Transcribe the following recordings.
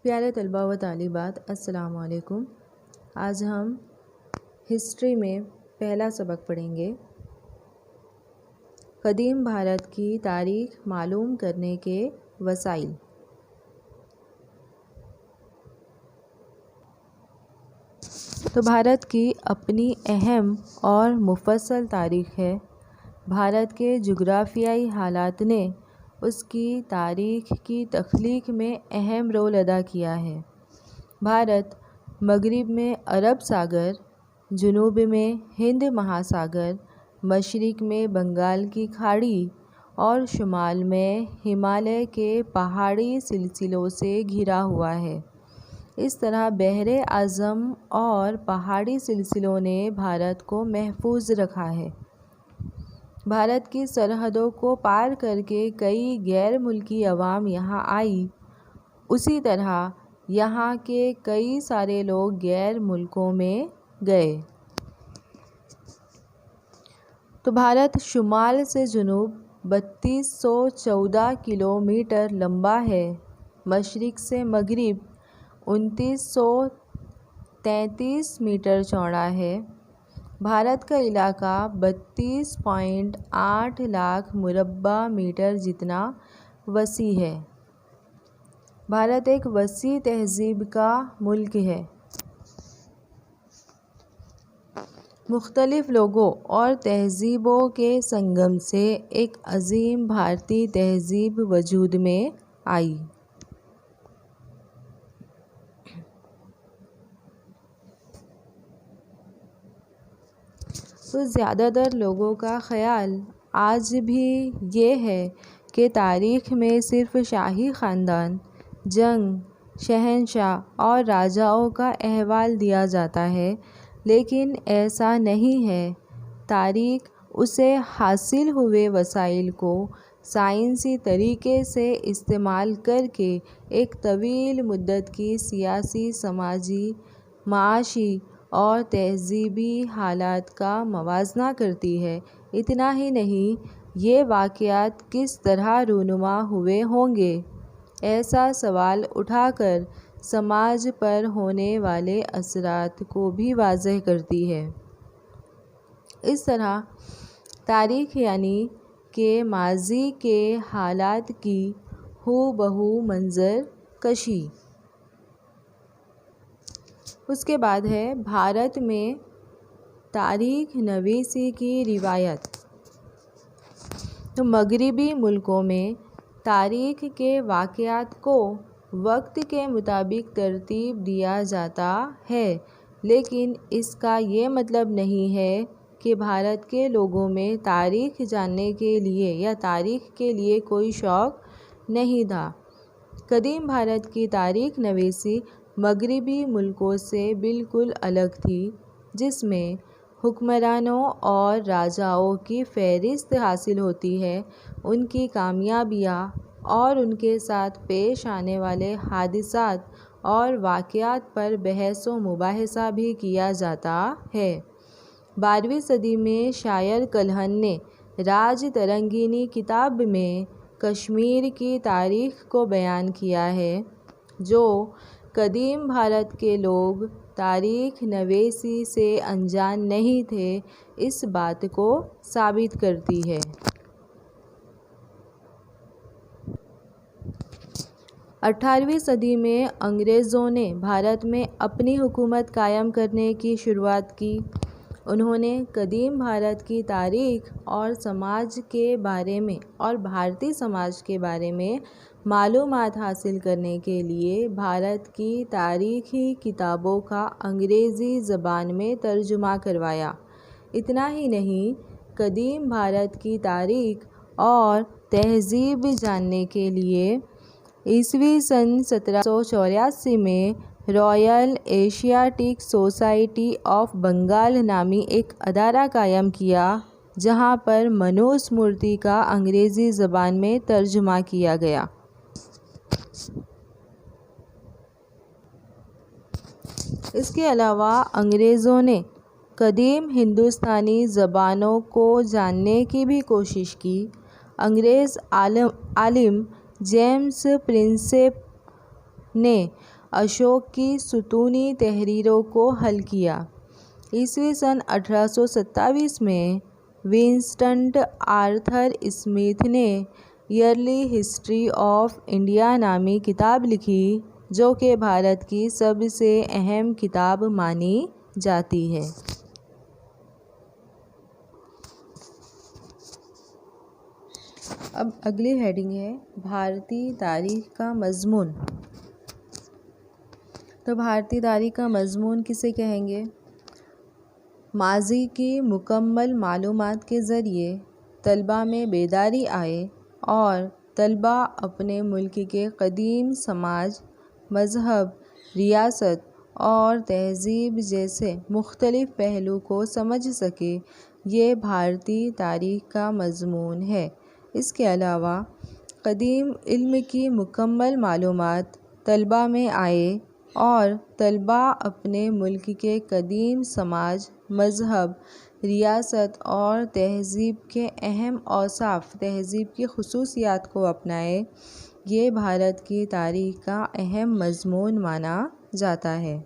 प्यारे तलबा व तालिबात, अस्सलाम वालेकुम। आज हम हिस्ट्री में पहला सबक पढ़ेंगे। कदीम भारत की तारीख मालूम करने के वसाइल। तो भारत की अपनी अहम और मुफस्सल तारीख है। भारत के जुग्राफियाई हालात ने उसकी तारीख की तख्लीक में अहम रोल अदा किया है। भारत मगरिब में अरब सागर, जुनूब में हिंद महासागर, मशरिक़ में बंगाल की खाड़ी और शुमाल में हिमालय के पहाड़ी सिलसिलों से घिरा हुआ है। इस तरह बहरे आज़म और पहाड़ी सिलसिलों ने भारत को महफूज रखा है। भारत की सरहदों को पार करके कई गैर मुल्की अवाम यहाँ आई। उसी तरह यहाँ के कई सारे लोग गैर मुल्कों में गए। तो भारत शुमाल से जुनूब 3214 किलोमीटर लंबा है। मशरिक़ से मगरिब 2933 मीटर चौड़ा है। भारत का इलाका 32.8 लाख मुरब्बा मीटर जितना वसी है। भारत एक वसी तहज़ीब का मुल्क है। मुख्तलिफ़ लोगों और तहज़ीबों के संगम से एक अज़ीम भारतीय तहज़ीब वजूद में आई। तो ज़्यादातर लोगों का ख़याल आज भी ये है कि तारीख़ में सिर्फ़ शाही ख़ानदान, जंग, शहंशाह और राजाओं का अहवाल दिया जाता है, लेकिन ऐसा नहीं है। तारीख़ उसे हासिल हुए वसाइल को साइंसी तरीक़े से इस्तेमाल करके एक तवील मुद्दत की सियासी, समाजी, माशी और तहज़ीबी हालात का मवाज़ना करती है। इतना ही नहीं, ये वाक़यात किस तरह रूनुमा हुए होंगे, ऐसा सवाल उठाकर समाज पर होने वाले असरात को भी वाज़ेह करती है। इस तरह तारीख़ यानी कि माज़ी के हालात की हूबहू मंज़र कशी। उसके बाद है भारत में तारीख़ नवीसी की रिवायत। तो मगरिबी मुल्कों में तारीख़ के वाक़यात को वक्त के मुताबिक तरतीब दिया जाता है, लेकिन इसका ये मतलब नहीं है कि भारत के लोगों में तारीख़ जानने के लिए या तारीख़ के लिए कोई शौक़ नहीं था। कदीम भारत की तारीख़ नवीसी मगरिबी मुल्कों से बिल्कुल अलग थी, जिसमें हुक्मरानों और राजाओं की फ़हरिस्त हासिल होती है, उनकी कामयाबियाँ और उनके साथ पेश आने वाले हादिसात और वाक़यात पर बहस व मुबाहिसा भी किया जाता है। 12वीं सदी में शायर कल्हण ने राज तरंगिनी किताब में कश्मीर की तारीख़ को बयान किया है, जो कदीम भारत के लोग तारीख़ नवीसी से अनजान नहीं थे, इस बात को साबित करती है। 18वीं सदी में अंग्रेज़ों ने भारत में अपनी हुकूमत कायम करने की शुरुआत की। उन्होंने कदीम भारत की तारीख़ और समाज के बारे में और भारतीय समाज के बारे में मालूमात हासिल करने के लिए भारत की तारीख़ी किताबों का अंग्रेज़ी ज़बान में तर्जुमा करवाया। इतना ही नहीं, कदीम भारत की तारीख़ और तहज़ीब जानने के लिए ईस्वी सन 1784 में Royal Asiatic Society of Bengal नामी एक अदारा कायम किया, जहाँ पर मनुस्मृति का अंग्रेज़ी ज़बान में तर्जुमा किया गया। इसके अलावा अंग्रेज़ों ने कदीम हिंदुस्तानी ज़बानों को जानने की भी कोशिश की। अंग्रेज़ आलिम जेम्स प्रिंसेप ने अशोक की सुतूनी तहरीरों को हल किया। ईस्वी सन 1827 में विंस्टन आर्थर स्मिथ ने ईयरली हिस्ट्री ऑफ इंडिया नामी किताब लिखी, जो कि भारत की सबसे अहम किताब मानी जाती है। अब अगली हेडिंग है भारतीय तारीख का मजमून। तो भारतीय तारीख का मजमून किसे कहेंगे? माजी की मुकम्मल मालूमात के ज़रिए तलबा में बेदारी आए और तलबा अपने मुल्क के कदीम समाज, मज़हब, रियासत और तहज़ीब जैसे मुख्तलिफ़ पहलू को समझ सके, ये भारतीय तारीख का मजमून है। इसके अलावा कदीम इल्म की मुकम्मल मालूमात तलबा में आए और तलबा अपने मुल्क के कदीम समाज, मज़हब, रियासत और तहज़ीब के अहम औसाफ, तहज़ीब की ख़ुसूसियात को अपनाए, ये भारत की तारीख़ का अहम मज़मून माना जाता है।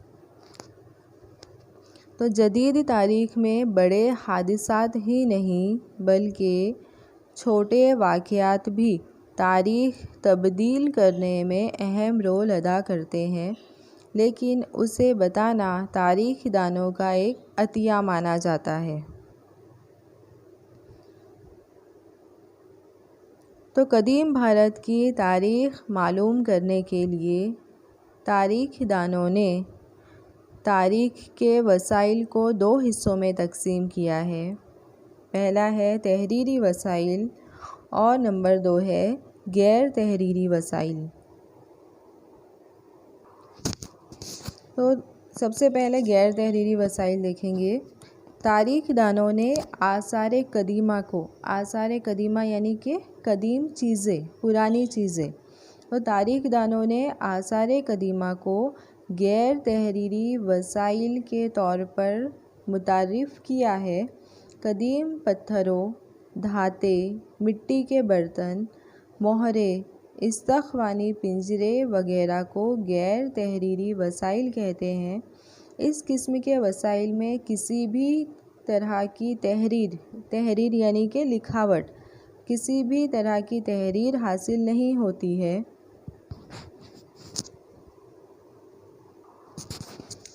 तो जदीद तारीख़ में बड़े हादिसात ही नहीं बल्कि छोटे वाक़यात भी तारीख़ तब्दील करने में अहम रोल अदा करते हैं, लेकिन उसे बताना तारीख़ दानों का एक अतिया माना जाता है। तो कदीम भारत की तारीख़ मालूम करने के लिए तारीख़ दानों ने तारीख़ के वसाइल को दो हिस्सों में तकसीम किया है। पहला है तहरीरी वसाइल और नंबर 2 है गैर तहरीरी वसाइल। तो सबसे पहले गैर तहरीरी वसाइल देखेंगे। तारीख़ दानों ने आसार कदीमा को, आसार कदीमा यानी कि कदीम चीज़ें, पुरानी चीज़ें, तो तारीख़ दानों ने आसार कदीमा को गैर तहरीरी वसाइल के तौर पर मुतारिफ़ किया है। कदीम पत्थरों, धाते, मिट्टी के बर्तन, मोहरे, इस्तख़वानी पिंजरे वगैरह को गैर तहरीरी वसाइल कहते हैं। इस किस्म के वसाइल में किसी भी तरह की तहरीर यानी कि लिखावट, किसी भी तरह की तहरीर हासिल नहीं होती है,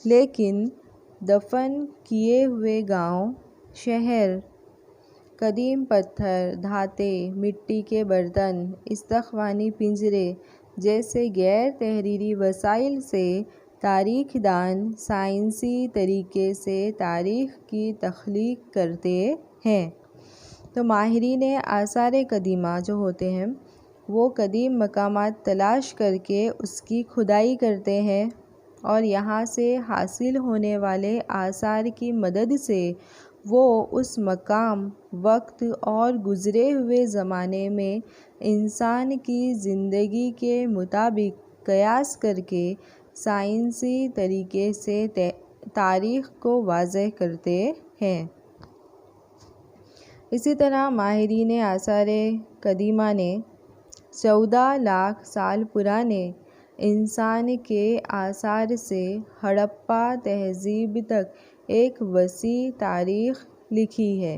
लेकिन दफन किए हुए गांव, शहर, कदीम पत्थर, धाते, मिट्टी के बर्तन, इस्तख़वानी पिंजरे जैसे गैर तहरीरी वसाइल से तारीख़ दान साइंसी तरीके से तारीख़ की तख्लीक करते हैं। तो माहिरीन आसार कदीमा जो होते हैं वो कदीम मकामात तलाश करके उसकी खुदाई करते हैं और यहाँ से हासिल होने वाले आसार की मदद से वो उस मकाम, वक्त और गुज़रे हुए ज़माने में इंसान की ज़िंदगी के मुताबिक क़यास करके साइंसी तरीके से तारीख़ को वाज़ेह करते हैं। इसी तरह माहिरीन आसार कदीमा ने 14 लाख साल पुराने इंसान के आसार से हड़प्पा तहज़ीब तक एक वसी तारीख़ लिखी है।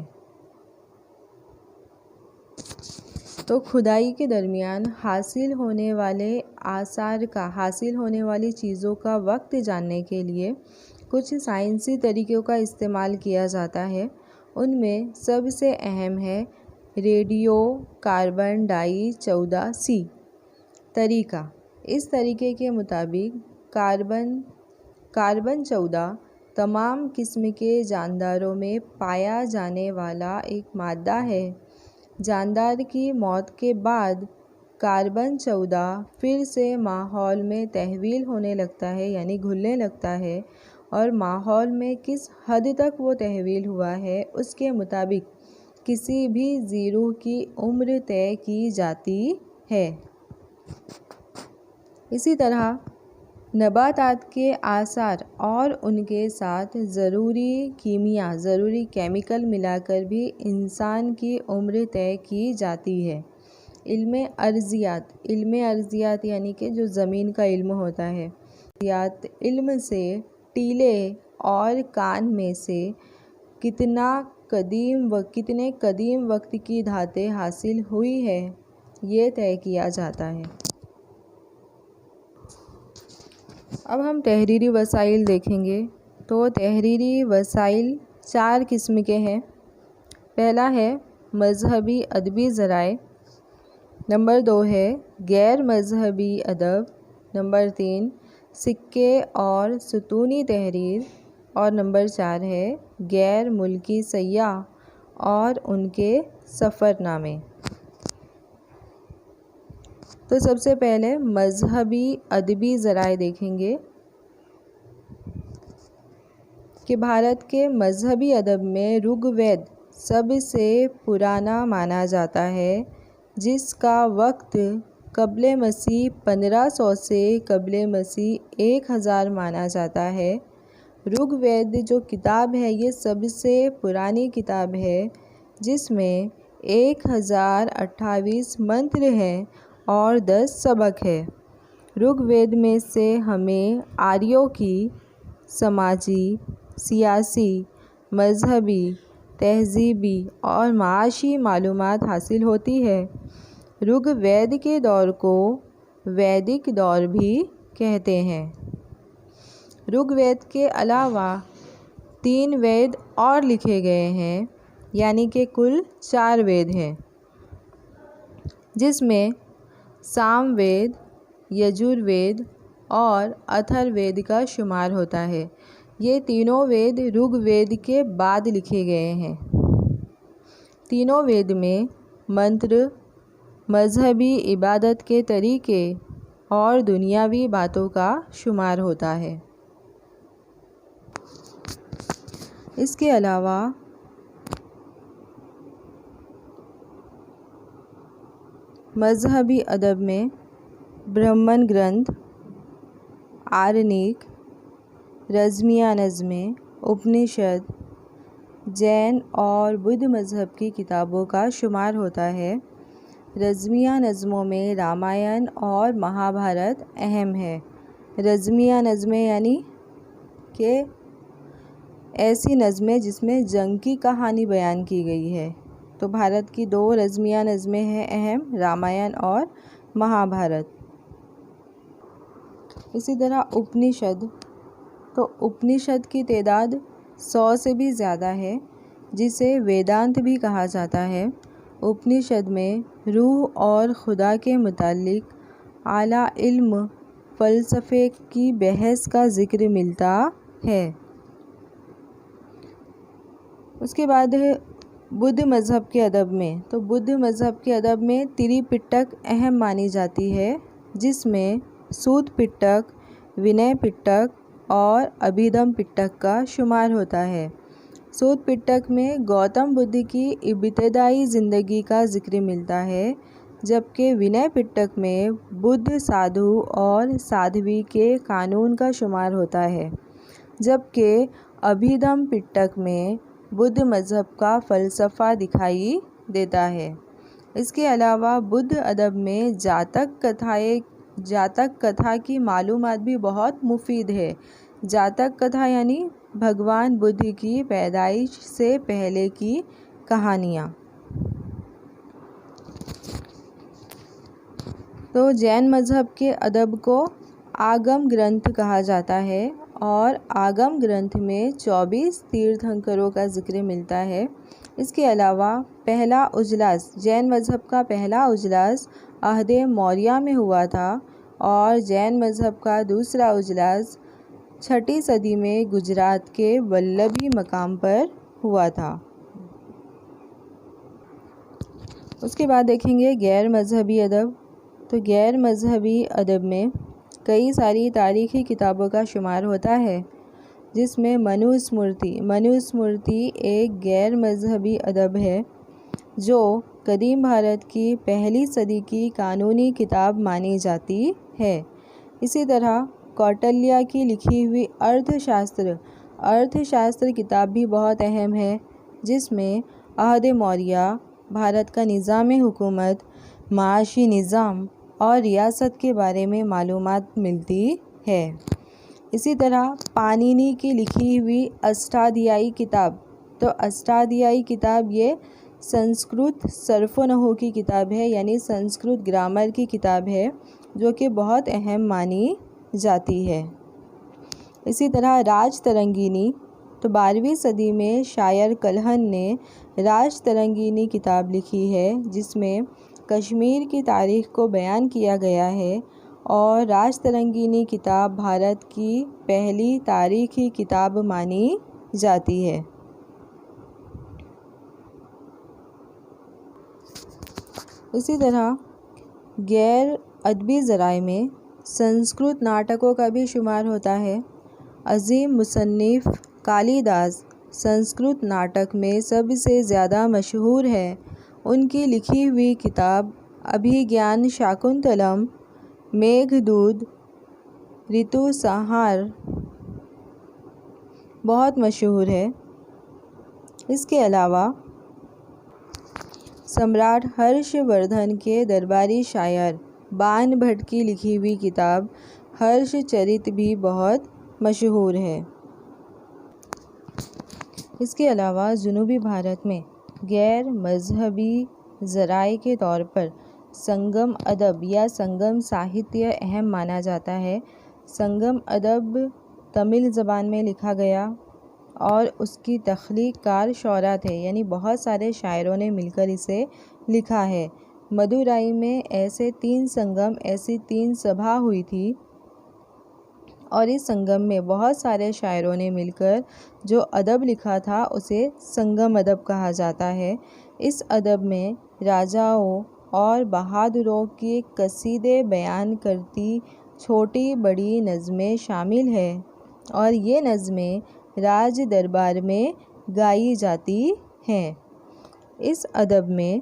तो खुदाई के दरमियान हासिल होने वाले आसार का, हासिल होने वाली चीज़ों का वक्त जानने के लिए कुछ साइंसी तरीक़ों का इस्तेमाल किया जाता है। उनमें सबसे अहम है रेडियो कार्बन डाई 14C तरीक़ा। इस तरीक़े के मुताबिक कार्बन 14 तमाम किस्म के जानदारों में पाया जाने वाला एक मादा है। जानदार की मौत के बाद कार्बन 14 फिर से माहौल में तहवील होने लगता है, यानी घुलने लगता है, और माहौल में किस हद तक वो तहवील हुआ है उसके मुताबिक किसी भी ज़ीरू की उम्र तय की जाती है। इसी तरह नबातात के आसार और उनके साथ ज़रूरी केमिकल मिलाकर भी इंसान की उम्र तय की जाती है। इल्म अर्जियात यानी कि जो ज़मीन का इल्म होता है। अर्जियात इल्म से टीले और कान में से कितने कदीम वक्त की धातें हासिल हुई है, ये तय किया जाता है। अब हम तहरीरी वसाइल देखेंगे। तो तहरीरी वसाइल 4 किस्म के हैं। पहला है मज़हबी अदबी ज़राए, नंबर 2 है गैर मज़हबी अदब, नंबर 3 सिक्के और सुतूनी तहरीर, और नंबर 4 है गैर मुल्की सयाह और उनके सफ़रनामे। तो सबसे पहले मज़हबी अदबी ज़राए देखेंगे कि भारत के मज़हबी अदब में ऋग्वेद सबसे पुराना माना जाता है, जिसका वक्त क़ब्ल मसीह 1500 से क़ब्ल मसीह 1000 माना जाता है। ऋग्वेद जो किताब है ये सबसे पुरानी किताब है, जिसमें 1028 मंत्र हैं और 10 सबक है। ऋग्वेद में से हमें आर्यों की समाजी, सियासी, मज़हबी, तहज़ीबी और माशी मालूमात हासिल होती है। ऋग्वेद के दौर को वैदिक दौर भी कहते हैं। ऋग्वेद के अलावा 3 वेद और लिखे गए हैं, यानी कि कुल 4 वेद हैं, जिसमें सामवेद, यजुर्वेद और अथर्ववेद का शुमार होता है। ये तीनों वेद ऋग्वेद के बाद लिखे गए हैं। तीनों वेद में मंत्र, मज़हबी इबादत के तरीके और दुनियावी बातों का शुमार होता है। इसके अलावा मज़हबी अदब में ब्राह्मण ग्रंथ, आरण्यक, रज़मिया नज़्में, उपनिषद, जैन और बुद्ध मज़हब की किताबों का शुमार होता है। रज़मिया नज़्मों में रामायण और महाभारत अहम है। रज़मिया नज़्में यानी कि ऐसी नज़में जिसमें जंग की कहानी बयान की गई है। तो भारत की 2 रज़मिया नज़में हैं अहम, रामायण और महाभारत। इसी तरह उपनिषद, तो उपनिषद की तादाद 100 से भी ज़्यादा है, जिसे वेदांत भी कहा जाता है। उपनिषद में रूह और खुदा के मुताल्लिक आला इल्म, फ़लसफ़े की बहस का ज़िक्र मिलता है। उसके बाद है बुद्ध मज़हब के अदब में। तो बुद्ध मज़हब के अदब में त्रिपिटक अहम मानी जाती है, जिसमें सूत पिटक, विनय पिटक और अभिधम पिटक का शुमार होता है। सूत पिटक में गौतम बुद्ध की इब्तिदाई ज़िंदगी का ज़िक्र मिलता है, जबकि विनय पिटक में बुद्ध साधु और साध्वी के कानून का शुमार होता है, जबकि अभिधम पिटक में बुद्ध मज़हब का फ़लसफ़ा दिखाई देता है। इसके अलावा बुद्ध अदब में जातक कथा की मालूमात भी बहुत मुफीद है। जातक कथा यानी भगवान बुद्ध की पैदाइश से पहले की कहानियाँ। तो जैन मज़हब के अदब को आगम ग्रंथ कहा जाता है और आगम ग्रंथ में 24 तीर्थंकरों का ज़िक्र मिलता है। इसके अलावा पहला उजलास, जैन मज़हब का पहला उजलास अहद मौर्य में हुआ था और जैन मज़हब का दूसरा उजलास 6ठी सदी में गुजरात के वल्लभी मकाम पर हुआ था। उसके बाद देखेंगे गैर मज़हबी अदब। तो गैर मज़हबी अदब में कई सारी तारीख़ी किताबों का शुमार होता है, जिसमें मनुस्मृति एक गैर मज़हबी अदब है, जो कदीम भारत की पहली सदी की कानूनी किताब मानी जाती है। इसी तरह कौटिल्य की लिखी हुई अर्थशास्त्र किताब भी बहुत अहम है, जिसमें अहद मौर्य, भारत का निज़ाम हुकूमत, माशी निज़ाम और रियासत के बारे में मालूमात मिलती है। इसी तरह पाणिनि की लिखी हुई अष्टाध्यायी किताब, तो अष्टाध्यायी किताब ये संस्कृत सर्वोन्नहो की किताब है, यानी संस्कृत ग्रामर की किताब है, जो कि बहुत अहम मानी जाती है। इसी तरह राजतरंगिणी, तो 12वीं सदी में शायर कल्हण ने राजतरंगिणी किताब लिखी है, जिसमें कश्मीर की तारीख़ को बयान किया गया है, और राजतरंगिणी किताब भारत की पहली तारीख़ी किताब मानी जाती है। इसी तरह गैर अदबी ज़राए में संस्कृत नाटकों का भी शुमार होता है। अज़ीम मुसन्निफ़ कालिदास संस्कृत नाटक में सबसे ज़्यादा मशहूर है। उनकी लिखी हुई किताब अभिज्ञान शाकुंतलम, मेघदूत, ऋतुसंहार बहुत मशहूर है। इसके अलावा सम्राट हर्षवर्धन के दरबारी शायर बाण भट्ट की लिखी हुई किताब हर्षचरित भी बहुत मशहूर है। इसके अलावा जनूबी भारत में गैर मजहबी ज़राए के तौर पर संगम अदब या संगम साहित्य अहम माना जाता है। संगम अदब तमिल ज़बान में लिखा गया और उसकी तख्लीक़कार शौरा थे, यानी बहुत सारे शायरों ने मिलकर इसे लिखा है। मदुराई में ऐसी 3 सभा हुई थी, और इस संगम में बहुत सारे शायरों ने मिलकर जो अदब लिखा था उसे संगम अदब कहा जाता है। इस अदब में राजाओं और बहादुरों की कसीदे बयान करती छोटी बड़ी नज़में शामिल हैं, और ये नज़में राज दरबार में गाई जाती हैं। इस अदब में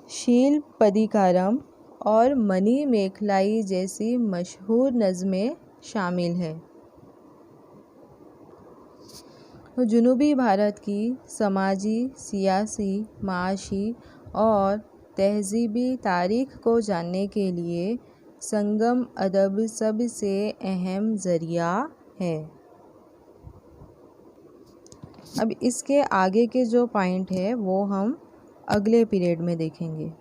शीलपदीकारम और मनी मेखलाई जैसी मशहूर नज़में शामिल हैं। तो जनूबी भारत की समाजी, सियासी, माशी और तहज़ीबी तारीख़ को जानने के लिए संगम अदब सबसे अहम ज़रिया है। अब इसके आगे के जो पॉइंट है वो हम अगले पीरियड में देखेंगे।